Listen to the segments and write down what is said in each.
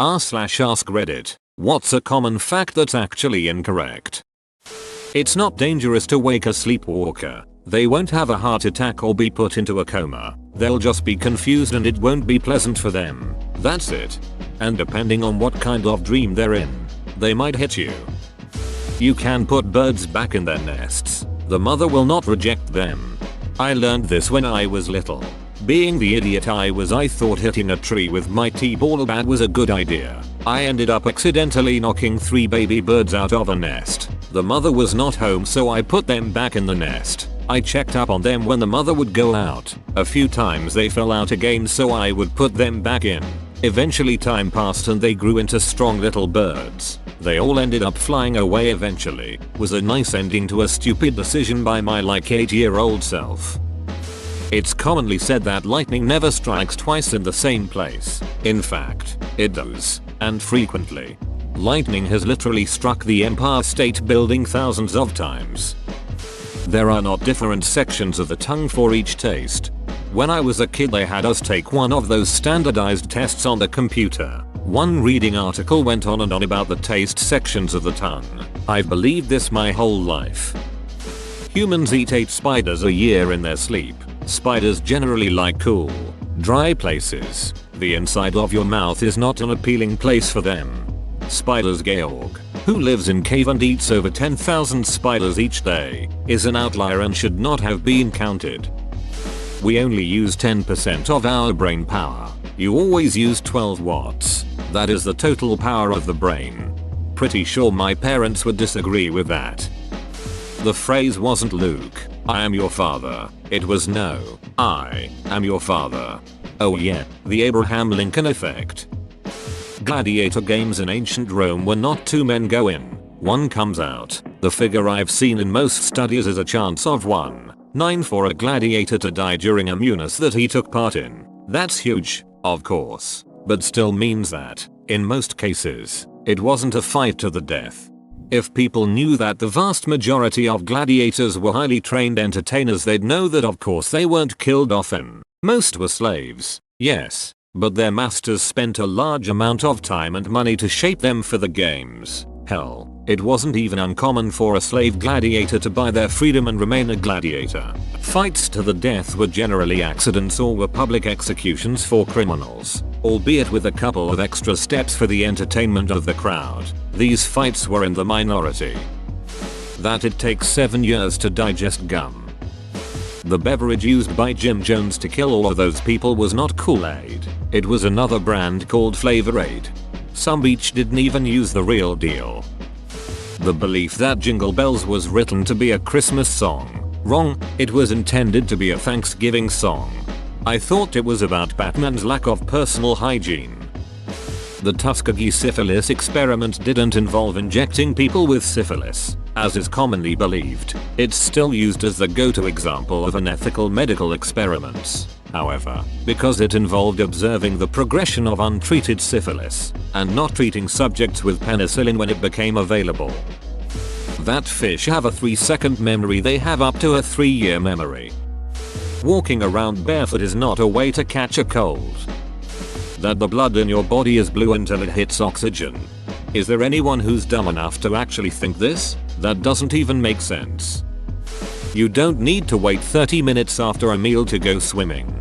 r/ask Reddit. What's a common fact that's actually incorrect? It's not dangerous to wake a sleepwalker. They won't have a heart attack or be put into a coma. They'll just be confused and it won't be pleasant for them. That's it. And depending on what kind of dream they're in, they might hit you. You can put birds back in their nests. The mother will not reject them. I learned this when I was little. Being the idiot I was, I thought hitting a tree with my t-ball bat was a good idea. I ended up accidentally knocking 3 baby birds out of a nest. The mother was not home, so I put them back in the nest. I checked up on them when the mother would go out. A few times they fell out again, so I would put them back in. Eventually time passed and they grew into strong little birds. They all ended up flying away eventually. Was a nice ending to a stupid decision by my like 8-year-old self. It's commonly said that lightning never strikes twice in the same place. In fact, it does, and frequently. Lightning has literally struck the Empire State Building thousands of times. There are not different sections of the tongue for each taste. When I was a kid they had us take one of those standardized tests on the computer. One reading article went on and on about the taste sections of the tongue. I've believed this my whole life. Humans eat 8 spiders a year in their sleep. Spiders generally like cool, dry places. The inside of your mouth is not an appealing place for them. Spiders Georg, who lives in cave and eats over 10,000 spiders each day, is an outlier and should not have been counted. We only use 10% of our brain power. You always use 12 watts. That is the total power of the brain. Pretty sure my parents would disagree with that. The phrase wasn't Luke, I am your father. It was no, I am your father. Oh yeah, the Abraham Lincoln effect. Gladiator games in ancient Rome were not 2 men go in, 1 comes out. The figure I've seen in most studies is a chance of 1/9 for a gladiator to die during a munus that he took part in. That's huge, of course, but still means that, in most cases, it wasn't a fight to the death. If people knew that the vast majority of gladiators were highly trained entertainers, they'd know that of course they weren't killed often. Most were slaves, yes, but their masters spent a large amount of time and money to shape them for the games. Hell, it wasn't even uncommon for a slave gladiator to buy their freedom and remain a gladiator. Fights to the death were generally accidents or were public executions for criminals, albeit with a couple of extra steps for the entertainment of the crowd. These fights were in the minority. That it takes 7 years to digest gum. The beverage used by Jim Jones to kill all of those people was not Kool-Aid. It was another brand called Flavor Aid. Some each didn't even use the real deal. The belief that Jingle Bells was written to be a Christmas song. Wrong, it was intended to be a Thanksgiving song. I thought it was about Batman's lack of personal hygiene. The Tuskegee syphilis experiment didn't involve injecting people with syphilis, as is commonly believed. It's still used as the go-to example of unethical medical experiments. However, because it involved observing the progression of untreated syphilis, and not treating subjects with penicillin when it became available. That fish have a 3-second memory, they have up to a 3-year memory. Walking around barefoot is not a way to catch a cold. That the blood in your body is blue until it hits oxygen. Is there anyone who's dumb enough to actually think this? That doesn't even make sense. You don't need to wait 30 minutes after a meal to go swimming.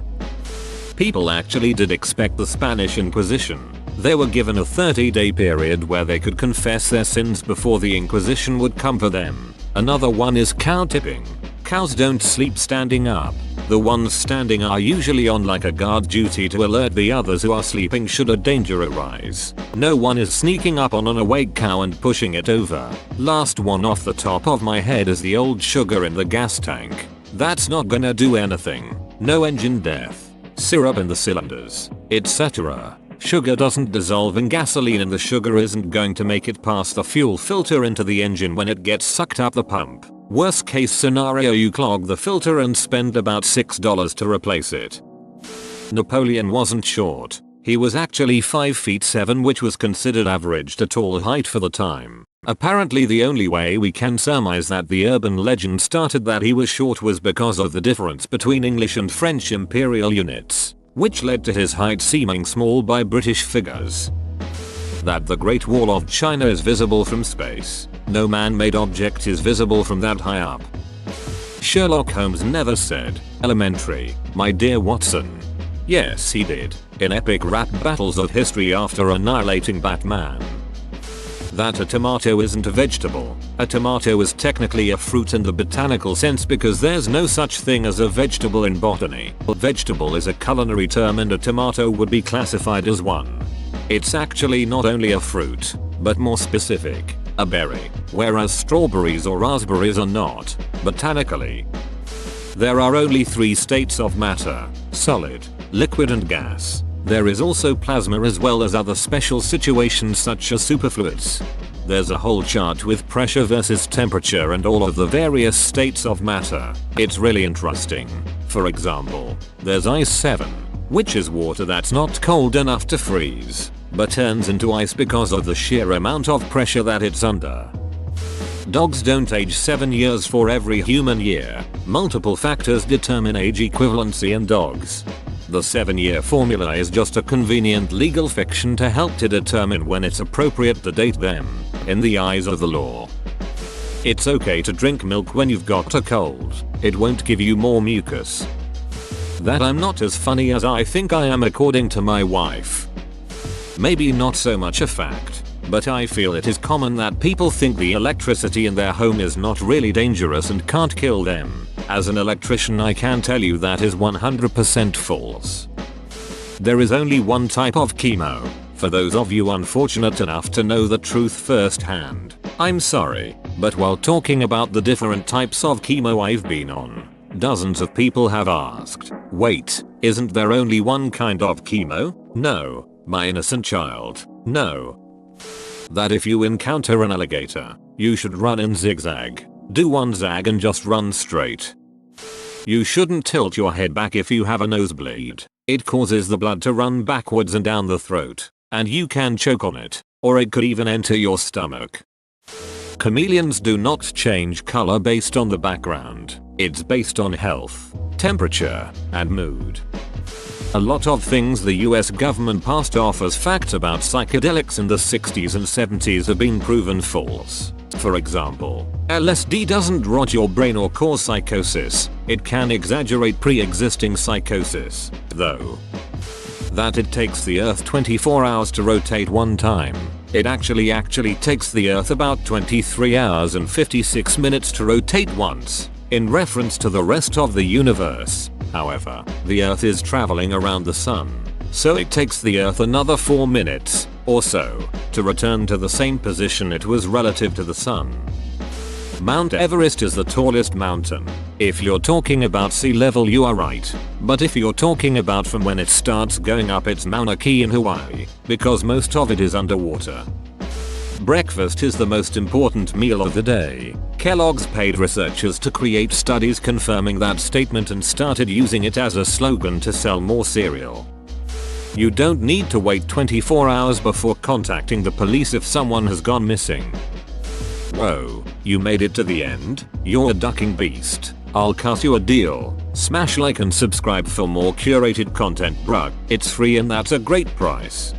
People actually did expect the Spanish Inquisition. They were given a 30-day period where they could confess their sins before the Inquisition would come for them. Another one is cow tipping. Cows don't sleep standing up. The ones standing are usually on like a guard duty to alert the others who are sleeping should a danger arise. No one is sneaking up on an awake cow and pushing it over. Last one off the top of my head is the old sugar in the gas tank. That's not gonna do anything. No engine death. Syrup in the cylinders, etc. Sugar doesn't dissolve in gasoline and the sugar isn't going to make it past the fuel filter into the engine when it gets sucked up the pump. Worst case scenario, you clog the filter and spend about $6 to replace it. Napoleon wasn't short. He was actually 5'7", which was considered average to tall height for the time. Apparently the only way we can surmise that the urban legend started that he was short was because of the difference between English and French imperial units, which led to his height seeming small by British figures. That the Great Wall of China is visible from space. No man-made object is visible from that high up. Sherlock Holmes never said, "Elementary, my dear Watson." Yes, he did, in epic rap battles of history after annihilating Batman. That a tomato isn't a vegetable. A tomato is technically a fruit in the botanical sense because there's no such thing as a vegetable in botany. A vegetable is a culinary term and a tomato would be classified as one. It's actually not only a fruit, but more specific, a berry, whereas strawberries or raspberries are not, botanically. There are only 3 states of matter: solid, liquid and gas. There is also plasma as well as other special situations such as superfluids. There's a whole chart with pressure versus temperature and all of the various states of matter. It's really interesting. For example, there's ice 7, which is water that's not cold enough to freeze, but turns into ice because of the sheer amount of pressure that it's under. Dogs don't age 7 years for every human year. Multiple factors determine age equivalency in dogs. The 7-year formula is just a convenient legal fiction to help to determine when it's appropriate to date them, in the eyes of the law. It's okay to drink milk when you've got a cold. It won't give you more mucus. That I'm not as funny as I think I am according to my wife. Maybe not so much a fact, but I feel it is common that people think the electricity in their home is not really dangerous and can't kill them. As an electrician, I can tell you that is 100% false. There is only one type of chemo, for those of you unfortunate enough to know the truth firsthand. I'm sorry, but while talking about the different types of chemo I've been on, dozens of people have asked, "Wait, isn't there only one kind of chemo?" No, my innocent child, no. That if you encounter an alligator, you should run in zigzag. Do one zag and just run straight. You shouldn't tilt your head back if you have a nosebleed. It causes the blood to run backwards and down the throat, and you can choke on it, or it could even enter your stomach. Chameleons do not change color based on the background. It's based on health, temperature, and mood. A lot of things the US government passed off as facts about psychedelics in the 60s and 70s have been proven false. For example, LSD doesn't rot your brain or cause psychosis. It can exaggerate pre-existing psychosis, though. That it takes the Earth 24 hours to rotate one time. It actually takes the Earth about 23 hours and 56 minutes to rotate once. In reference to the rest of the universe, however, the Earth is traveling around the Sun, so it takes the Earth another 4 minutes, or so, to return to the same position it was relative to the Sun. Mount Everest is the tallest mountain. If you're talking about sea level, you are right. But if you're talking about from when it starts going up, it's Mauna Kea in Hawaii, because most of it is underwater. Breakfast is the most important meal of the day. Kellogg's paid researchers to create studies confirming that statement and started using it as a slogan to sell more cereal. You don't need to wait 24 hours before contacting the police if someone has gone missing. Whoa, you made it to the end? You're a ducking beast. I'll cut you a deal. Smash like and subscribe for more curated content, bruh. It's free and that's a great price.